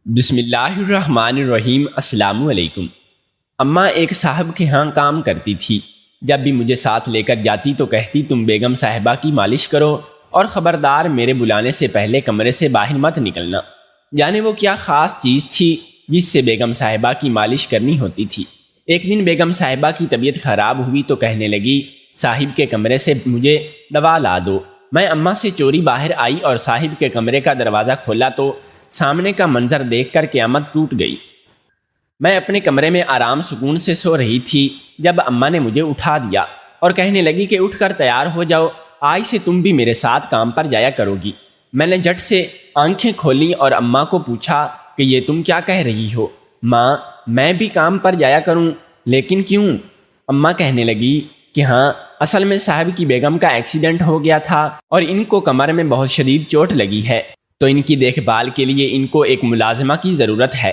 بسم اللہ الرحمن الرحیم۔ السلام علیکم۔ اماں ایک صاحب کے ہاں کام کرتی تھی۔ جب بھی مجھے ساتھ لے کر جاتی تو کہتی تم بیگم صاحبہ کی مالش کرو اور خبردار میرے بلانے سے پہلے کمرے سے باہر مت نکلنا۔ جانے وہ کیا خاص چیز تھی جس سے بیگم صاحبہ کی مالش کرنی ہوتی تھی۔ ایک دن بیگم صاحبہ کی طبیعت خراب ہوئی تو کہنے لگی صاحب کے کمرے سے مجھے دوا لا دو۔ میں اماں سے چوری باہر آئی اور صاحب کے کمرے کا دروازہ کھولا تو سامنے کا منظر دیکھ کر قیامت ٹوٹ گئی۔ میں اپنے کمرے میں آرام سکون سے سو رہی تھی جب اماں نے مجھے اٹھا دیا اور کہنے لگی کہ اٹھ کر تیار ہو جاؤ، آج سے تم بھی میرے ساتھ کام پر جایا کرو گی۔ میں نے جھٹ سے آنکھیں کھولیں اور اماں کو پوچھا کہ یہ تم کیا کہہ رہی ہو؟ ماں، میں بھی کام پر جایا کروں، لیکن کیوں؟ اماں کہنے لگی کہ ہاں، اصل میں صاحب کی بیگم کا ایکسیڈنٹ ہو گیا تھا اور ان کو کمر میں بہت شدید چوٹ لگی ہے، تو ان کی دیکھ بھال کے لیے ان کو ایک ملازمہ کی ضرورت ہے۔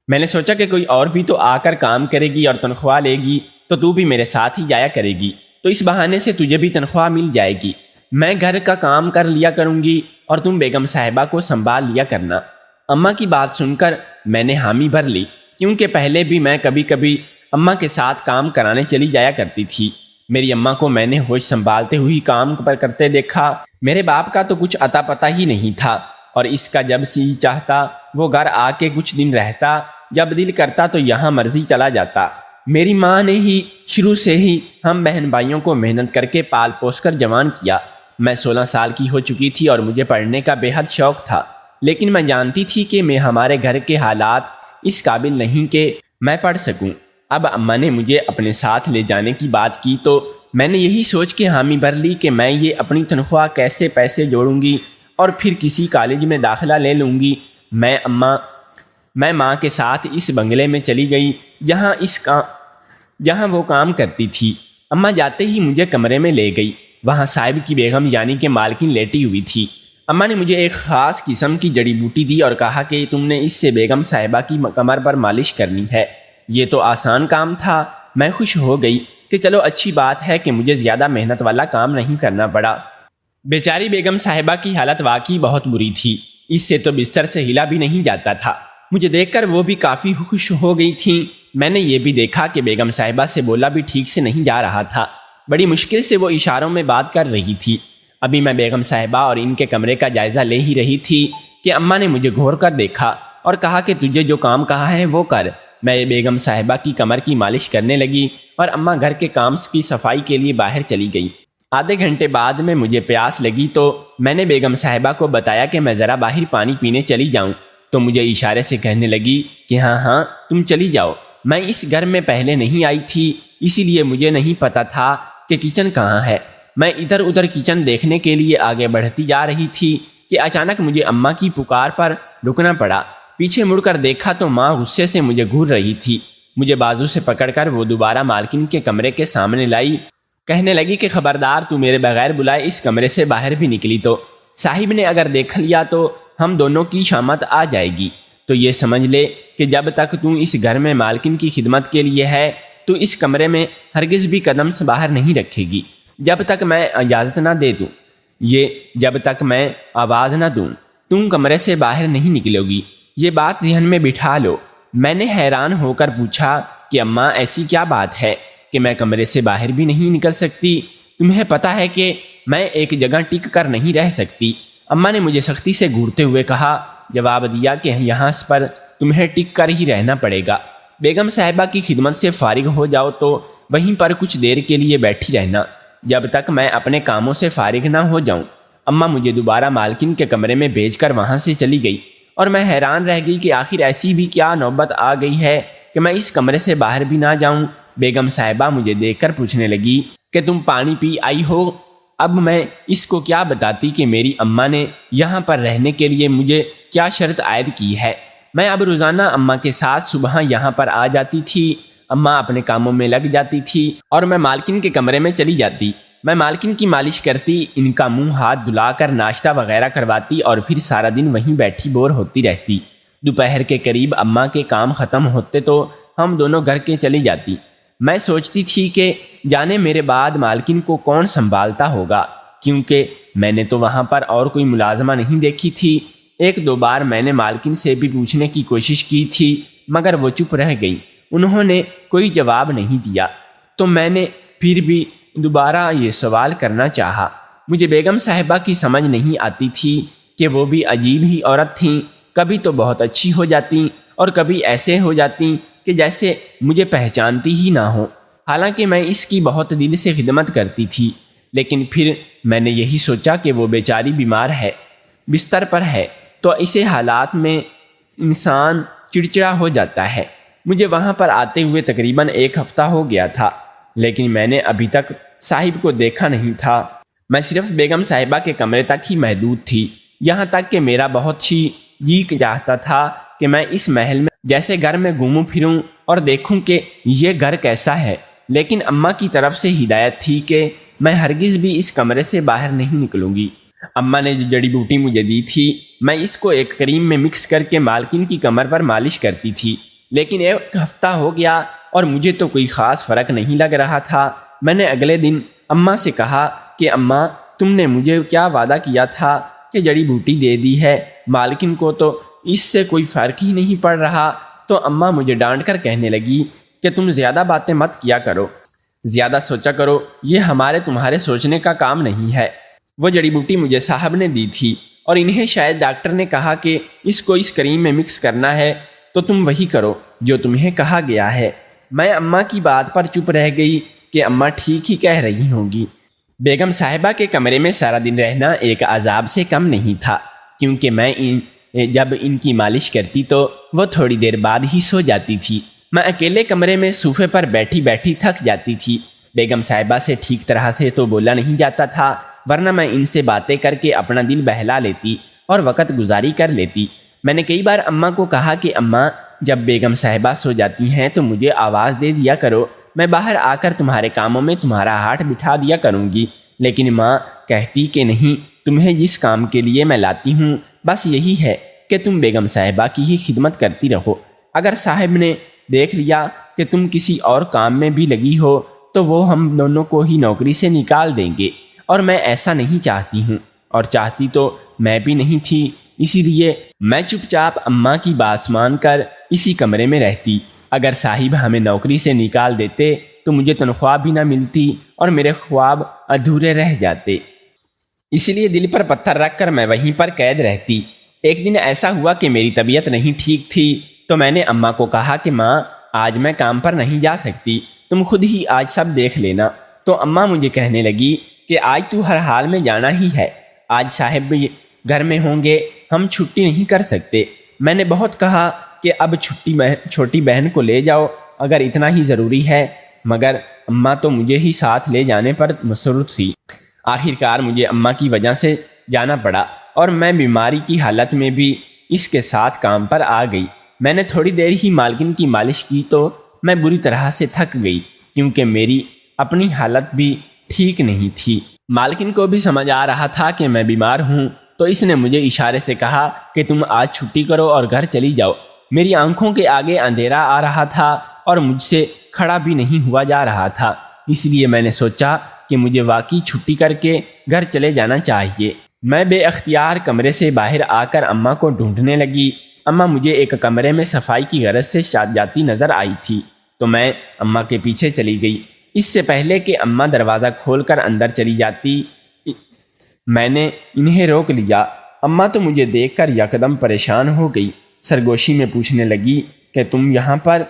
میں نے سوچا کہ کوئی اور بھی تو آ کر کام کرے گی اور تنخواہ لے گی، تو بھی میرے ساتھ ہی جایا کرے گی، تو اس بہانے سے تجھے بھی تنخواہ مل جائے گی۔ میں گھر کا کام کر لیا کروں گی اور تم بیگم صاحبہ کو سنبھال لیا کرنا۔ اماں کی بات سن کر میں نے حامی بھر لی، کیونکہ پہلے بھی میں کبھی کبھی اماں کے ساتھ کام کرانے چلی جایا کرتی تھی۔ میری اماں کو میں نے ہوش سنبھالتے ہوئی کام پر کرتے دیکھا۔ میرے باپ کا تو کچھ اتا پتہ ہی نہیں تھا، اور اس کا جب سی چاہتا وہ گھر آ کے کچھ دن رہتا، جب دل کرتا تو یہاں مرضی چلا جاتا۔ میری ماں نے ہی شروع سے ہی ہم بہن بھائیوں کو محنت کر کے پال پوس کر جوان کیا۔ میں 16 سال کی ہو چکی تھی اور مجھے پڑھنے کا بے حد شوق تھا، لیکن میں جانتی تھی کہ ہمارے گھر کے حالات اس قابل نہیں کہ میں پڑھ سکوں۔ اب اماں نے مجھے اپنے ساتھ لے جانے کی بات کی تو میں نے یہی سوچ کے حامی بھر لی کہ میں یہ اپنی تنخواہ کیسے پیسے جوڑوں گی اور پھر کسی کالج میں داخلہ لے لوں گی۔ میں ماں کے ساتھ اس بنگلے میں چلی گئی جہاں وہ کام کرتی تھی۔ اماں جاتے ہی مجھے کمرے میں لے گئی۔ وہاں صاحب کی بیگم یعنی کہ مالکن لیٹی ہوئی تھی۔ اماں نے مجھے ایک خاص قسم کی جڑی بوٹی دی اور کہا کہ تم نے اس سے بیگم صاحبہ کی کمر پر مالش کرنی ہے۔ یہ تو آسان کام تھا۔ میں خوش ہو گئی کہ چلو اچھی بات ہے کہ مجھے زیادہ محنت والا کام نہیں کرنا پڑا۔ بیچاری بیگم صاحبہ کی حالت واقعی بہت بری تھی، اس سے تو بستر سے ہلا بھی نہیں جاتا تھا۔ مجھے دیکھ کر وہ بھی کافی خوش ہو گئی تھیں۔ میں نے یہ بھی دیکھا کہ بیگم صاحبہ سے بولا بھی ٹھیک سے نہیں جا رہا تھا، بڑی مشکل سے وہ اشاروں میں بات کر رہی تھی۔ ابھی میں بیگم صاحبہ اور ان کے کمرے کا جائزہ لے ہی رہی تھی کہ اماں نے مجھے گھور کر دیکھا اور کہا کہ تجھے جو کام کہا ہے وہ کر۔ میں بیگم صاحبہ کی کمر کی مالش کرنے لگی اور اماں گھر کے کام کی صفائی کے لیے باہر چلی گئی۔ آدھے گھنٹے بعد میں مجھے پیاس لگی تو میں نے بیگم صاحبہ کو بتایا کہ میں ذرا باہر پانی پینے چلی جاؤں، تو مجھے اشارے سے کہنے لگی کہ ہاں تم چلی جاؤ۔ میں اس گھر میں پہلے نہیں آئی تھی، اسی لیے مجھے نہیں پتا تھا کہ کچن کہاں ہے۔ میں ادھر ادھر کچن دیکھنے کے لیے آگے بڑھتی جا رہی تھی کہ اچانک مجھے اماں کی پکار پر رکنا پڑا۔ پیچھے مڑ کر دیکھا تو ماں غصے سے مجھے گھور رہی تھی۔ مجھے بازو سے پکڑ کر وہ دوبارہ مالکن کے کمرے کے سامنے لائی۔ کہنے لگی کہ خبردار تو میرے بغیر بلائے اس کمرے سے باہر بھی نکلی تو صاحب نے اگر دیکھ لیا تو ہم دونوں کی شامت آ جائے گی، تو یہ سمجھ لے کہ جب تک تو اس گھر میں مالکن کی خدمت کے لیے ہے تو اس کمرے میں ہرگز بھی قدم سے باہر نہیں رکھے گی، جب تک میں اجازت نہ دے دوں۔ جب تک میں آواز نہ دوں تم کمرے سے باہر نہیں نکلو گی، یہ بات ذہن میں بٹھا لو۔ میں نے حیران ہو کر پوچھا کہ اماں ایسی کیا بات ہے کہ میں کمرے سے باہر بھی نہیں نکل سکتی؟ تمہیں پتہ ہے کہ میں ایک جگہ ٹک کر نہیں رہ سکتی۔ اماں نے مجھے سختی سے گھورتے ہوئے جواب دیا کہ یہاں پر تمہیں ٹک کر ہی رہنا پڑے گا۔ بیگم صاحبہ کی خدمت سے فارغ ہو جاؤ تو وہیں پر کچھ دیر کے لیے بیٹھی رہنا، جب تک میں اپنے کاموں سے فارغ نہ ہو جاؤں۔ اماں مجھے دوبارہ مالکن کے کمرے میں بھیج کر وہاں سے چلی گئی اور میں حیران رہ گئی کہ آخر ایسی بھی کیا نوبت آ گئی ہے کہ میں اس کمرے سے باہر بھی نہ جاؤں۔ بیگم صاحبہ مجھے دیکھ کر پوچھنے لگی کہ تم پانی پی آئی ہو؟ اب میں اس کو کیا بتاتی کہ میری اماں نے یہاں پر رہنے کے لیے مجھے کیا شرط عائد کی ہے۔ میں اب روزانہ اماں کے ساتھ صبح یہاں پر آ جاتی تھی۔ اماں اپنے کاموں میں لگ جاتی تھی اور میں مالکن کے کمرے میں چلی جاتی۔ میں مالکن کی مالش کرتی، ان کا منہ ہاتھ دھلا کر ناشتہ وغیرہ کرواتی اور پھر سارا دن وہیں بیٹھی بور ہوتی رہتی۔ دوپہر کے قریب اماں کے کام ختم ہوتے تو ہم دونوں گھر کے چلی جاتی۔ میں سوچتی تھی کہ جانے میرے بعد مالکن کو کون سنبھالتا ہوگا، کیونکہ میں نے تو وہاں پر اور کوئی ملازمہ نہیں دیکھی تھی۔ ایک دو بار میں نے مالکن سے بھی پوچھنے کی کوشش کی تھی مگر وہ چپ رہ گئی، انہوں نے کوئی جواب نہیں دیا۔ تو میں نے پھر بھی دوبارہ یہ سوال کرنا چاہا۔ مجھے بیگم صاحبہ کی سمجھ نہیں آتی تھی کہ وہ بھی عجیب ہی عورت تھیں، کبھی تو بہت اچھی ہو جاتیں اور کبھی ایسے ہو جاتیں کہ جیسے مجھے پہچانتی ہی نہ ہو، حالانکہ میں اس کی بہت دل سے خدمت کرتی تھی۔ لیکن پھر میں نے یہی سوچا کہ وہ بیچاری بیمار ہے، بستر پر ہے، تو ایسے حالات میں انسان چڑچڑا ہو جاتا ہے۔ مجھے وہاں پر آتے ہوئے تقریباً 1 ہفتہ ہو گیا تھا، لیکن میں نے ابھی تک صاحب کو دیکھا نہیں تھا۔ میں صرف بیگم صاحبہ کے کمرے تک ہی محدود تھی، یہاں تک کہ میرا بہت ہی جی چاہتا تھا کہ میں اس محل میں جیسے گھر میں گھوموں پھروں اور دیکھوں کہ یہ گھر کیسا ہے، لیکن اماں کی طرف سے ہدایت تھی کہ میں ہرگز بھی اس کمرے سے باہر نہیں نکلوں گی۔ اماں نے جو جڑی بوٹی مجھے دی تھی، میں اس کو ایک کریم میں مکس کر کے مالکن کی کمر پر مالش کرتی تھی، لیکن 1 ہفتہ ہو گیا اور مجھے تو کوئی خاص فرق نہیں لگ رہا تھا۔ میں نے اگلے دن اماں سے کہا کہ اماں، تم نے مجھے کیا وعدہ کیا تھا کہ جڑی بوٹی دے دی ہے، مالکن کو تو اس سے کوئی فرق ہی نہیں پڑ رہا۔ تو اماں مجھے ڈانٹ کر کہنے لگی کہ تم زیادہ باتیں مت کیا کرو، زیادہ سوچا کرو، یہ ہمارے تمہارے سوچنے کا کام نہیں ہے۔ وہ جڑی بوٹی مجھے صاحب نے دی تھی اور انہیں شاید ڈاکٹر نے کہا کہ اس کو اس کریم میں مکس کرنا ہے، تو تم وہی کرو جو تمہیں کہا گیا ہے۔ میں اماں کی بات پر چپ رہ گئی کہ اماں ٹھیک ہی کہہ رہی ہوں گی۔ بیگم صاحبہ کے کمرے میں سارا دن رہنا ایک عذاب سے کم نہیں تھا، کیونکہ میں جب ان کی مالش کرتی تو وہ تھوڑی دیر بعد ہی سو جاتی تھی۔ میں اکیلے کمرے میں صوفے پر بیٹھی بیٹھی تھک جاتی تھی۔ بیگم صاحبہ سے ٹھیک طرح سے تو بولا نہیں جاتا تھا، ورنہ میں ان سے باتیں کر کے اپنا دل بہلا لیتی اور وقت گزاری کر لیتی۔ میں نے کئی بار اماں کو کہا کہ اماں، جب بیگم صاحبہ سو جاتی ہیں تو مجھے آواز دے دیا کرو، میں باہر آ کر تمہارے کاموں میں تمہارا ہاتھ بٹھا دیا کروں گی۔ لیکن ماں کہتی کہ نہیں، تمہیں جس کام کے لیے میں لاتی ہوں بس یہی ہے کہ تم بیگم صاحبہ کی ہی خدمت کرتی رہو۔ اگر صاحب نے دیکھ لیا کہ تم کسی اور کام میں بھی لگی ہو تو وہ ہم دونوں کو ہی نوکری سے نکال دیں گے، اور میں ایسا نہیں چاہتی ہوں، اور چاہتی تو میں بھی نہیں تھی۔ اسی لیے میں چپ چاپ اماں کی بات مان کر اسی کمرے میں رہتی۔ اگر صاحب ہمیں نوکری سے نکال دیتے تو مجھے تنخواہ بھی نہ ملتی اور میرے خواب ادھورے رہ جاتے، اسی لیے دل پر پتھر رکھ کر میں وہیں پر قید رہتی۔ ایک دن ایسا ہوا کہ میری طبیعت نہیں ٹھیک تھی، تو میں نے اماں کو کہا کہ ماں، آج میں کام پر نہیں جا سکتی، تم خود ہی آج سب دیکھ لینا۔ تو اماں مجھے کہنے لگی کہ آج تو ہر حال میں جانا ہی ہے، آج صاحب بھی گھر میں ہوں گے، ہم چھٹی نہیں کر سکتے۔ میں نے بہت کہا کہ اب چھوٹی بہن کو لے جاؤ اگر اتنا ہی ضروری ہے، مگر اماں تو مجھے ہی ساتھ لے جانے پر مصر تھی۔ آخر کار مجھے اماں کی وجہ سے جانا پڑا، اور میں بیماری کی حالت میں بھی اس کے ساتھ کام پر آ گئی۔ میں نے تھوڑی دیر ہی مالکن کی مالش کی تو میں بری طرح سے تھک گئی، کیونکہ میری اپنی حالت بھی ٹھیک نہیں تھی۔ مالکن کو بھی سمجھ آ رہا تھا کہ میں بیمار ہوں، تو اس نے مجھے اشارے سے کہا کہ تم آج چھٹی کرو اور گھر چلی جاؤ۔ میری آنکھوں کے آگے اندھیرا آ رہا تھا اور مجھ سے کھڑا بھی نہیں ہوا جا رہا تھا، اس لیے میں نے سوچا کہ مجھے واقعی چھٹی کر کے گھر چلے جانا چاہیے۔ میں بے اختیار کمرے سے باہر آ کر اماں کو ڈھونڈنے لگی۔ اماں مجھے ایک کمرے میں صفائی کی غرض سے جاتی نظر آئی تھی، تو میں اماں کے پیچھے چلی گئی۔ اس سے پہلے کہ اماں دروازہ کھول کر اندر چلی جاتی، میں نے انہیں روک لیا۔ اماں تو مجھے دیکھ کر یکدم پریشان ہو گئی، سرگوشی میں پوچھنے لگی کہ تم یہاں پر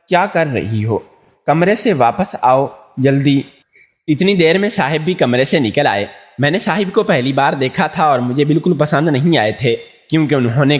کیا کر رہی ہو؟ کمرے سے واپس آؤ جلدی۔ اتنی دیر میں صاحب بھی کمرے سے نکل آئے۔ میں نے صاحب کو پہلی بار دیکھا تھا اور مجھے بالکل پسند نہیں آئے تھے، کیونکہ انہوں نے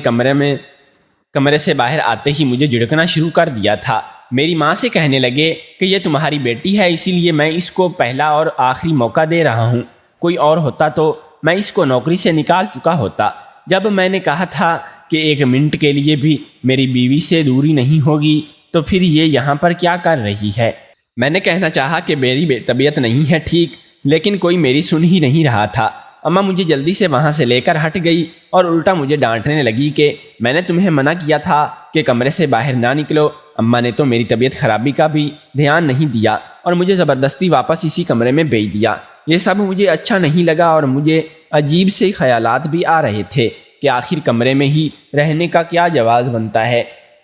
کمرے سے باہر آتے ہی مجھے جھڑکنا شروع کر دیا تھا۔ میری ماں سے کہنے لگے کہ یہ تمہاری بیٹی ہے، اسی لیے میں اس کو پہلا اور آخری موقع دے رہا ہوں، کوئی اور ہوتا تو میں اس کو نوکری سے نکال چکا ہوتا۔ جب میں نے کہا تھا کہ 1 منٹ کے لیے بھی میری بیوی سے دوری نہیں ہوگی، تو پھر یہ یہاں پر کیا کر رہی ہے؟ میں نے کہنا چاہا کہ میری طبیعت نہیں ہے ٹھیک، لیکن کوئی میری سن ہی نہیں رہا تھا۔ اماں مجھے جلدی سے وہاں سے لے کر ہٹ گئی اور الٹا مجھے ڈانٹنے لگی کہ میں نے تمہیں منع کیا تھا کہ کمرے سے باہر نہ نکلو۔ اماں نے تو میری طبیعت خرابی کا بھی دھیان نہیں دیا اور مجھے زبردستی واپس اسی کمرے میں بھیج دیا۔ یہ سب مجھے اچھا نہیں لگا اور مجھے عجیب سے خیالات بھی آ رہے تھے کہ آخر کمرے میں ہی رہنے کا کیا جواز بنتا ہے؟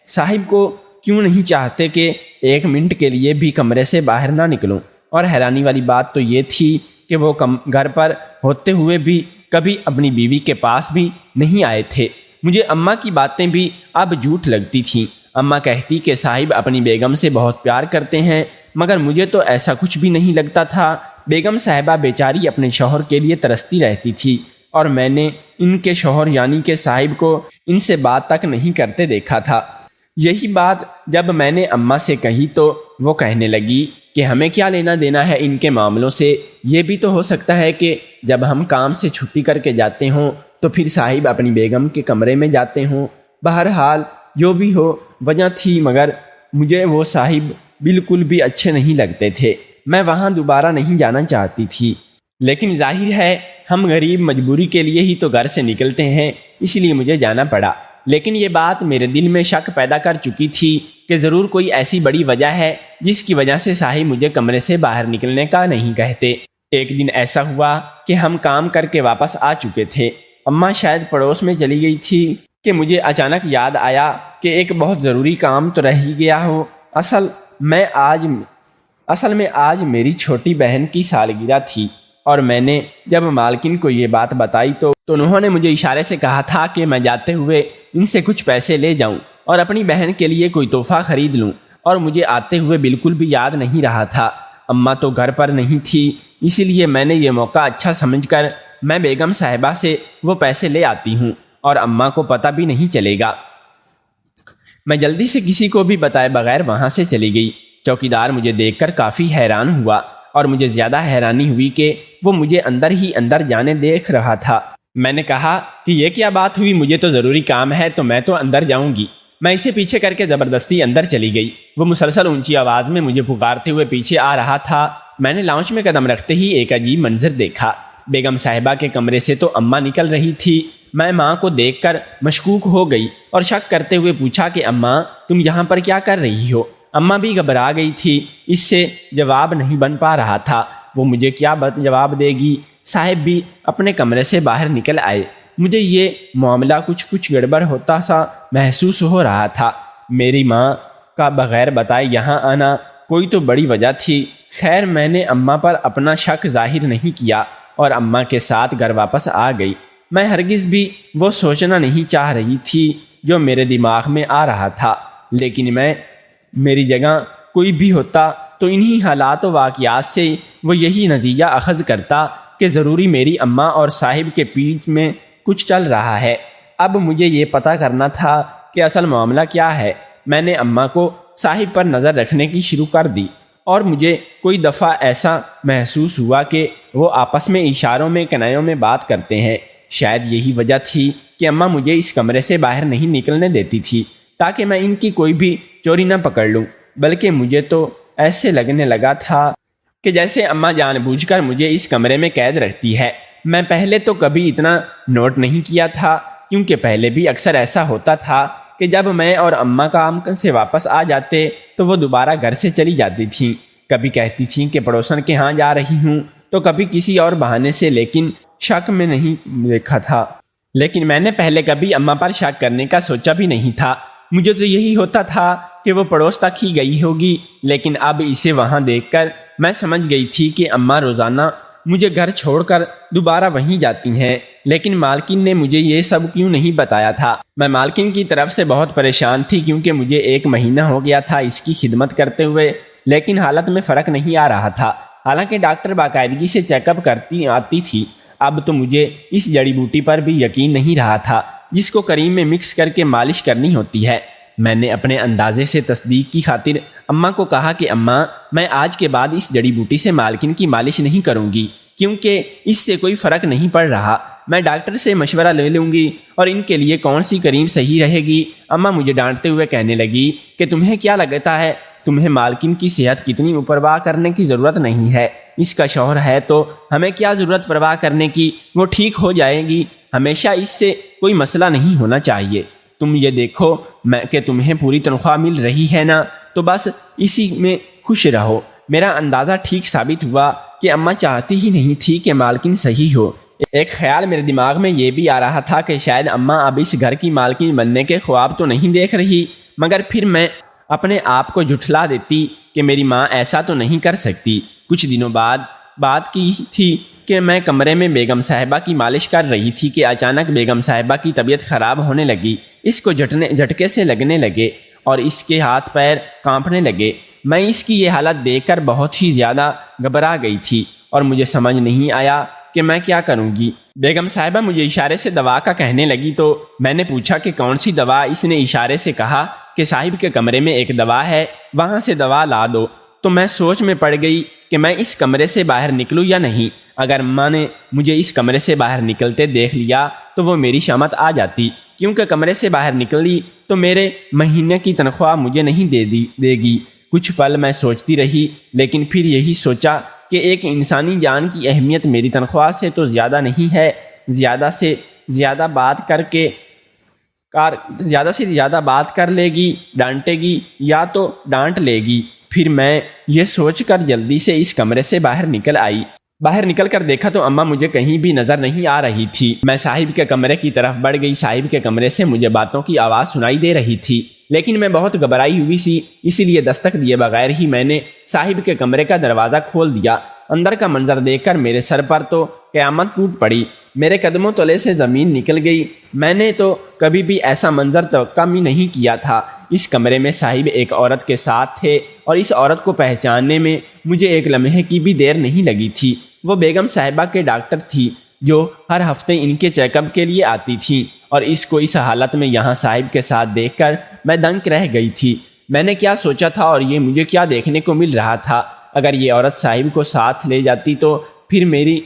صاحب کو کیوں نہیں چاہتے کہ 1 منٹ کے لیے بھی کمرے سے باہر نہ نکلوں؟ اور حیرانی والی بات تو یہ تھی کہ وہ گھر پر ہوتے ہوئے بھی کبھی اپنی بیوی کے پاس بھی نہیں آئے تھے۔ مجھے اماں کی باتیں بھی اب جھوٹ لگتی تھیں۔ اماں کہتی کہ صاحب اپنی بیگم سے بہت پیار کرتے ہیں، مگر مجھے تو ایسا کچھ بھی نہیں لگتا تھا۔ بیگم صاحبہ بیچاری اپنے شوہر کے لیے ترستی رہتی تھی، اور میں نے ان کے شوہر یعنی کہ صاحب کو ان سے بات تک نہیں کرتے دیکھا تھا۔ یہی بات جب میں نے اماں سے کہی تو وہ کہنے لگی کہ ہمیں کیا لینا دینا ہے ان کے معاملوں سے، یہ بھی تو ہو سکتا ہے کہ جب ہم کام سے چھٹی کر کے جاتے ہوں تو پھر صاحب اپنی بیگم کے کمرے میں جاتے ہوں۔ بہرحال جو بھی ہو وجہ تھی، مگر مجھے وہ صاحب بالکل بھی اچھے نہیں لگتے تھے۔ میں وہاں دوبارہ نہیں جانا چاہتی تھی، لیکن ظاہر ہے ہم غریب مجبوری کے لیے ہی تو گھر سے نکلتے ہیں، اس لیے مجھے جانا پڑا۔ لیکن یہ بات میرے دل میں شک پیدا کر چکی تھی کہ ضرور کوئی ایسی بڑی وجہ ہے جس کی وجہ سے صاحب مجھے کمرے سے باہر نکلنے کا نہیں کہتے۔ ایک دن ایسا ہوا کہ ہم کام کر کے واپس آ چکے تھے۔ اماں شاید پڑوس میں چلی گئی تھی کہ مجھے اچانک یاد آیا کہ ایک بہت ضروری کام تو رہ ہی گیا ہو۔ اصل میں آج میری چھوٹی بہن کی سالگرہ تھی، اور میں نے جب مالکن کو یہ بات بتائی تو انہوں نے مجھے اشارے سے کہا تھا کہ میں جاتے ہوئے ان سے کچھ پیسے لے جاؤں اور اپنی بہن کے لیے کوئی تحفہ خرید لوں، اور مجھے آتے ہوئے بالکل بھی یاد نہیں رہا تھا۔ اماں تو گھر پر نہیں تھی، اسی لیے میں نے یہ موقع اچھا سمجھ کر میں بیگم صاحبہ سے وہ پیسے لے آتی ہوں، اور اماں کو پتہ بھی نہیں چلے گا۔ میں جلدی سے کسی کو بھی بتائے بغیر وہاں سے چلی گئی۔ چوکیدار مجھے دیکھ کر کافی حیران ہوا، اور مجھے زیادہ حیرانی ہوئی کہ وہ مجھے اندر ہی اندر جانے دیکھ رہا تھا۔ میں نے کہا کہ یہ کیا بات ہوئی، مجھے تو ضروری کام ہے تو میں تو اندر جاؤں گی۔ میں اسے پیچھے کر کے زبردستی اندر چلی گئی۔ وہ مسلسل اونچی آواز میں مجھے پکارتے ہوئے پیچھے آ رہا تھا۔ میں نے لاؤنج میں قدم رکھتے ہی ایک عجیب منظر دیکھا۔ بیگم صاحبہ کے کمرے سے تو اماں نکل رہی تھی۔ میں ماں کو دیکھ کر مشکوک ہو گئی اور شک کرتے ہوئے پوچھا کہ اماں تم یہاں پر کیا کر رہی ہو؟ اماں بھی گھبرا گئی تھی، اس سے جواب نہیں بن پا رہا تھا۔ وہ مجھے کیا جواب دے گی؟ صاحب بھی اپنے کمرے سے باہر نکل آئے۔ مجھے یہ معاملہ کچھ گڑبڑ ہوتا سا محسوس ہو رہا تھا۔ میری ماں کا بغیر بتائے یہاں آنا کوئی تو بڑی وجہ تھی۔ خیر میں نے اماں پر اپنا شک ظاہر نہیں کیا اور اماں کے ساتھ گھر واپس آ گئی۔ میں ہرگز بھی وہ سوچنا نہیں چاہ رہی تھی جو میرے دماغ میں آ رہا تھا، لیکن میری جگہ کوئی بھی ہوتا تو انہی حالات و واقعات سے وہ یہی نتیجہ اخذ کرتا کہ ضروری میری اماں اور صاحب کے بیچ میں کچھ چل رہا ہے۔ اب مجھے یہ پتہ کرنا تھا کہ اصل معاملہ کیا ہے۔ میں نے اماں کو صاحب پر نظر رکھنے کی شروع کر دی، اور مجھے کوئی دفعہ ایسا محسوس ہوا کہ وہ آپس میں اشاروں میں کنایوں میں بات کرتے ہیں۔ شاید یہی وجہ تھی کہ اماں مجھے اس کمرے سے باہر نہیں نکلنے دیتی تھی تاکہ میں ان کی کوئی بھی چوری نہ پکڑ لوں، بلکہ مجھے تو ایسے لگنے لگا تھا کہ جیسے اماں جان بوجھ کر مجھے اس کمرے میں قید رکھتی ہے۔ میں پہلے تو کبھی اتنا نوٹ نہیں کیا تھا، کیونکہ پہلے بھی اکثر ایسا ہوتا تھا کہ جب میں اور اماں کام سے واپس آ جاتے تو وہ دوبارہ گھر سے چلی جاتی تھیں۔ کبھی کہتی تھیں کہ پڑوسن کے ہاں جا رہی ہوں، تو کبھی کسی اور بہانے سے، لیکن شک میں نہیں دیکھا تھا۔ لیکن میں نے پہلے کبھی اماں پر شک کرنے کا سوچا بھی نہیں تھا۔ مجھے تو یہی ہوتا تھا کہ وہ پڑوس تک ہی گئی ہوگی، لیکن اب اسے وہاں دیکھ کر میں سمجھ گئی تھی کہ اماں روزانہ مجھے گھر چھوڑ کر دوبارہ وہیں جاتی ہیں۔ لیکن مالکن نے مجھے یہ سب کیوں نہیں بتایا تھا؟ میں مالکن کی طرف سے بہت پریشان تھی، کیونکہ مجھے 1 مہینہ ہو گیا تھا اس کی خدمت کرتے ہوئے، لیکن حالت میں فرق نہیں آ رہا تھا۔ حالانکہ ڈاکٹر باقاعدگی سے چیک اپ کرتی آتی تھی۔ اب تو مجھے اس جڑی بوٹی پر بھی یقین نہیں رہا تھا جس کو کریم میں مکس کر کے مالش کرنی ہوتی ہے۔ میں نے اپنے اندازے سے تصدیق کی خاطر اماں کو کہا کہ اماں میں آج کے بعد اس جڑی بوٹی سے مالکن کی مالش نہیں کروں گی، کیونکہ اس سے کوئی فرق نہیں پڑ رہا۔ میں ڈاکٹر سے مشورہ لے لوں گی اور ان کے لیے کون سی کریم صحیح رہے گی۔ اماں مجھے ڈانٹتے ہوئے کہنے لگی کہ تمہیں کیا لگتا ہے، تمہیں مالکن کی صحت کتنی پرواہ کرنے کی ضرورت نہیں ہے۔ اس کا شوہر ہے تو ہمیں کیا ضرورت پرواہ کرنے کی، وہ ٹھیک ہو جائے گی، ہمیشہ اس سے کوئی مسئلہ نہیں ہونا چاہیے۔ تم یہ دیکھو کہ تمہیں پوری تنخواہ مل رہی ہے نا، تو بس اسی میں خوش رہو۔ میرا اندازہ ٹھیک ثابت ہوا کہ اماں چاہتی ہی نہیں تھی کہ مالکن صحیح ہو، ایک خیال میرے دماغ میں یہ بھی آ رہا تھا کہ شاید اماں اب اس گھر کی مالکین بننے کے خواب تو نہیں دیکھ رہی، مگر پھر میں اپنے آپ کو جھٹلا دیتی کہ میری ماں ایسا تو نہیں کر سکتی۔ کچھ دنوں بعد بات کی تھی کہ میں کمرے میں بیگم صاحبہ کی مالش کر رہی تھی کہ اچانک بیگم صاحبہ کی طبیعت خراب ہونے لگی۔ اس کو جھٹکے سے لگنے لگے اور اس کے ہاتھ پیر کانپنے لگے۔ میں اس کی یہ حالت دیکھ کر بہت ہی زیادہ گھبرا گئی تھی اور مجھے سمجھ نہیں آیا کہ میں کیا کروں گی۔ بیگم صاحبہ مجھے اشارے سے دوا کا کہنے لگی تو میں نے پوچھا کہ کون سی دوا؟ اس نے اشارے سے کہا کہ صاحب کے کمرے میں ایک دوا ہے، وہاں سے دوا لا دو۔ تو میں سوچ میں پڑ گئی کہ میں اس کمرے سے باہر نکلوں یا نہیں۔ اگر ماں نے مجھے اس کمرے سے باہر نکلتے دیکھ لیا تو وہ میری شامت آ جاتی، کیونکہ کمرے سے باہر نکلی تو میرے مہینے کی تنخواہ مجھے نہیں دے گی۔ کچھ پل میں سوچتی رہی، لیکن پھر یہی سوچا کہ ایک انسانی جان کی اہمیت میری تنخواہ سے تو زیادہ نہیں ہے۔ زیادہ سے زیادہ بات کر لے گی، ڈانٹے گی یا تو ڈانٹ لے گی۔ پھر میں یہ سوچ کر جلدی سے اس کمرے سے باہر نکل آئی۔ باہر نکل کر دیکھا تو اماں مجھے کہیں بھی نظر نہیں آ رہی تھی۔ میں صاحب کے کمرے کی طرف بڑھ گئی۔ صاحب کے کمرے سے مجھے باتوں کی آواز سنائی دے رہی تھی، لیکن میں بہت گھبرائی ہوئی سی، اسی لیے دستک دیے بغیر ہی میں نے صاحب کے کمرے کا دروازہ کھول دیا۔ اندر کا منظر دیکھ کر میرے سر پر تو قیامت ٹوٹ پڑی، میرے قدموں تلے سے زمین نکل گئی۔ میں نے تو کبھی بھی ایسا منظر توقع بھی نہیں کیا تھا۔ اس کمرے میں صاحب ایک عورت کے ساتھ تھے اور اس عورت کو پہچاننے میں مجھے ایک لمحے کی بھی دیر نہیں لگی تھی۔ وہ بیگم صاحبہ کے ڈاکٹر تھی جو ہر ہفتے ان کے چیک اپ کے لیے آتی تھیں، اور اس کو اس حالت میں یہاں صاحب کے ساتھ دیکھ کر میں دنگ رہ گئی تھی۔ میں نے کیا سوچا تھا اور یہ مجھے کیا دیکھنے کو مل رہا تھا؟ اگر یہ عورت صاحب کو ساتھ لے جاتی تو پھر میری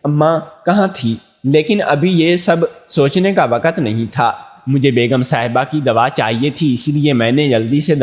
اماں کہاں تھی؟ لیکن ابھی یہ سب سوچنے کا وقت نہیں تھا۔ مجھے بیگم صاحبہ کی دوا چاہیے تھی، اس لیے میں نے جلدی سے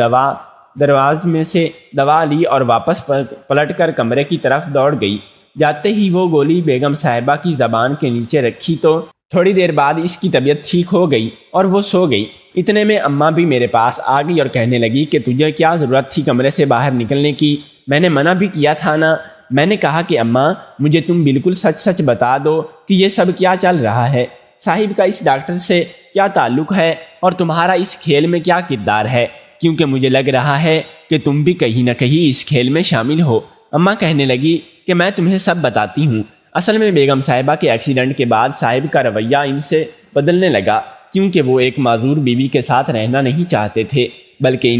دروازے میں سے دوا لی اور واپس پلٹ کر کمرے کی طرف دوڑ گئی۔ جاتے ہی وہ گولی بیگم صاحبہ کی زبان کے نیچے رکھی تو تھوڑی دیر بعد اس کی طبیعت ٹھیک ہو گئی اور وہ سو گئی۔ اتنے میں اماں بھی میرے پاس آ گئی اور کہنے لگی کہ تجھے کیا ضرورت تھی کمرے سے باہر نکلنے کی؟ میں نے منع بھی کیا تھا نا۔ میں نے کہا کہ اماں مجھے تم بالکل سچ بتا دو کہ یہ سب کیا چل رہا ہے، صاحب کا اس ڈاکٹر سے کیا تعلق ہے اور تمہارا اس کھیل میں کیا کردار ہے، کیونکہ مجھے لگ رہا ہے کہ تم بھی کہیں نہ کہیں اس کھیل میں شامل ہو۔ اماں کہنے لگی کہ میں تمہیں سب بتاتی ہوں۔ اصل میں بیگم صاحبہ کے ایکسیڈنٹ کے بعد صاحب کا رویہ ان سے بدلنے لگا، کیونکہ وہ ایک معذور بیوی کے ساتھ رہنا نہیں چاہتے تھے، بلکہ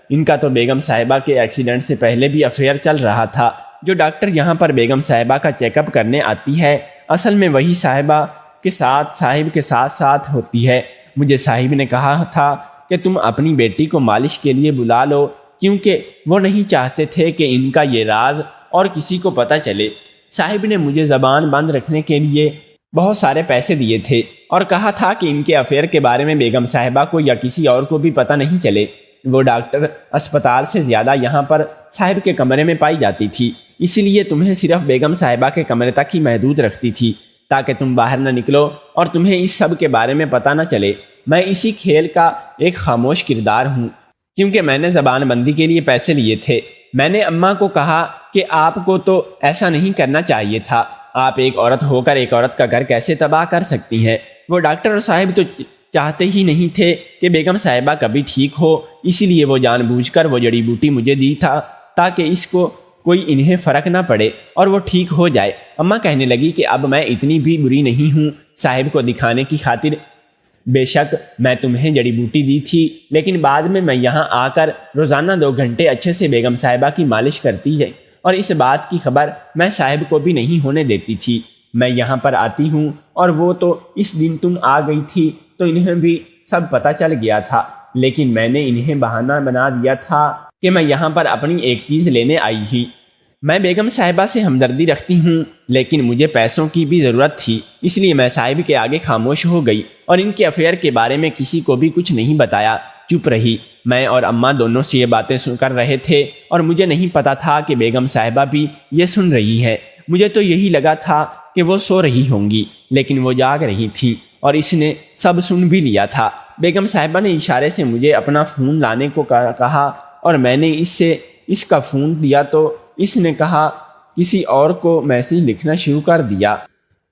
ان کا تو بیگم صاحبہ کے ایکسیڈنٹ سے پہلے بھی افیئر چل رہا تھا۔ جو ڈاکٹر یہاں پر بیگم صاحبہ کا چیک اپ کرنے آتی ہے، اصل میں وہی صاحب کے ساتھ ہوتی ہے۔ مجھے صاحب نے کہا تھا کہ تم اپنی بیٹی کو مالش کے لیے بلا لو، کیونکہ وہ نہیں چاہتے تھے کہ ان کا یہ راز اور کسی کو پتہ چلے۔ صاحب نے مجھے زبان بند رکھنے کے لیے بہت سارے پیسے دیے تھے اور کہا تھا کہ ان کے افیئر کے بارے میں بیگم صاحبہ کو یا کسی اور کو بھی پتہ نہیں چلے۔ وہ ڈاکٹر اسپتال سے زیادہ یہاں پر صاحب کے کمرے میں پائی جاتی تھی، اسی لیے تمہیں صرف بیگم صاحبہ کے کمرے تک ہی محدود رکھتی تھی تاکہ تم باہر نہ نکلو اور تمہیں اس سب کے بارے میں پتہ نہ چلے۔ میں اسی کھیل کا ایک خاموش کردار ہوں، کیونکہ میں نے زبان بندی کے لیے پیسے لیے تھے۔ میں نے اماں کو کہا کہ آپ کو تو ایسا نہیں کرنا چاہیے تھا، آپ ایک عورت ہو کر ایک عورت کا گھر کیسے تباہ کر سکتی ہیں؟ وہ ڈاکٹر اور صاحب تو چاہتے ہی نہیں تھے کہ بیگم صاحبہ کبھی ٹھیک ہو، اسی لیے وہ جان بوجھ کر وہ جڑی بوٹی مجھے دی تھا تاکہ اس کو کوئی انہیں فرق نہ پڑے اور وہ ٹھیک ہو جائے۔ اماں کہنے لگی کہ اب میں اتنی بھی بری نہیں ہوں، صاحب کو دکھانے کی خاطر بے شک میں تمہیں جڑی بوٹی دی تھی، لیکن بعد میں یہاں آ کر روزانہ 2 گھنٹے اچھے سے بیگم صاحبہ کی مالش کرتی ہے، اور اس بات کی خبر میں صاحب کو بھی نہیں ہونے دیتی تھی۔ میں یہاں پر آتی ہوں اور وہ تو اس دن تم آ گئی تھی تو انہیں بھی سب پتہ چل گیا تھا، لیکن میں نے انہیں بہانہ بنا دیا تھا کہ میں یہاں پر اپنی ایک چیز لینے آئی ہی۔ میں بیگم صاحبہ سے ہمدردی رکھتی ہوں، لیکن مجھے پیسوں کی بھی ضرورت تھی، اس لیے میں صاحب کے آگے خاموش ہو گئی اور ان کے افیئر کے بارے میں کسی کو بھی کچھ نہیں بتایا، چپ رہی۔ میں اور اماں دونوں سے یہ باتیں سن کر رہے تھے اور مجھے نہیں پتا تھا کہ بیگم صاحبہ بھی یہ سن رہی ہے۔ مجھے تو یہی لگا تھا کہ وہ سو رہی ہوں گی، لیکن وہ جاگ رہی تھی اور اس نے سب سن بھی لیا تھا۔ بیگم صاحبہ نے اشارے سے مجھے اپنا فون لانے کو کہا اور میں نے اس کا فون دیا تو اس نے کہا کسی اور کو میسج لکھنا شروع کر دیا۔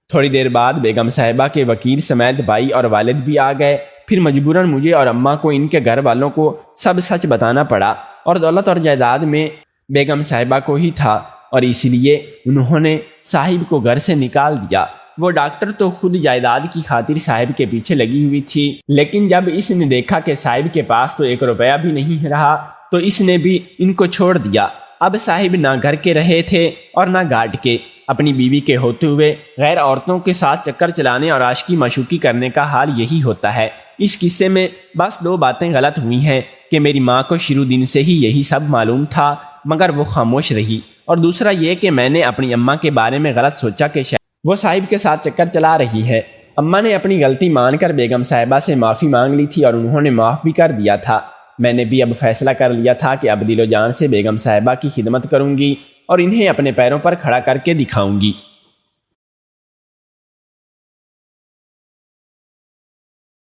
تھوڑی دیر بعد بیگم صاحبہ کے وکیل سمیت بھائی اور والد بھی آ گئے۔ پھر مجبوراً مجھے اور اماں کو ان کے گھر والوں کو سب سچ بتانا پڑا، اور دولت اور جائیداد میں بیگم صاحبہ کو ہی تھا، اور اس لیے انہوں نے صاحب کو گھر سے نکال دیا۔ وہ ڈاکٹر تو خود جائیداد کی خاطر صاحب کے پیچھے لگی ہوئی تھی، لیکن جب اس نے دیکھا کہ صاحب کے پاس تو 1 روپیہ بھی نہیں رہا تو اس نے بھی ان کو چھوڑ دیا۔ اب صاحب نہ گھر کے رہے تھے اور نہ گھاٹ کے۔ اپنی بیوی کے ہوتے ہوئے غیر عورتوں کے ساتھ چکر چلانے اور عاشقی معشوقی کرنے کا حال یہی ہوتا ہے۔ اس قصے میں بس 2 باتیں غلط ہوئی ہیں کہ میری ماں کو شروع دن سے ہی یہی سب معلوم تھا مگر وہ خاموش رہی، اور دوسرا یہ کہ میں نے اپنی اماں کے بارے میں غلط سوچا کہ شاید وہ صاحب کے ساتھ چکر چلا رہی ہے۔ اماں نے اپنی غلطی مان کر بیگم صاحبہ سے معافی مانگ لی تھی اور انہوں نے معاف بھی کر دیا تھا۔ میں نے بھی اب فیصلہ کر لیا تھا کہ اب دل و جان سے بیگم صاحبہ کی خدمت کروں گی اور انہیں اپنے پیروں پر کھڑا کر کے دکھاؤں گی۔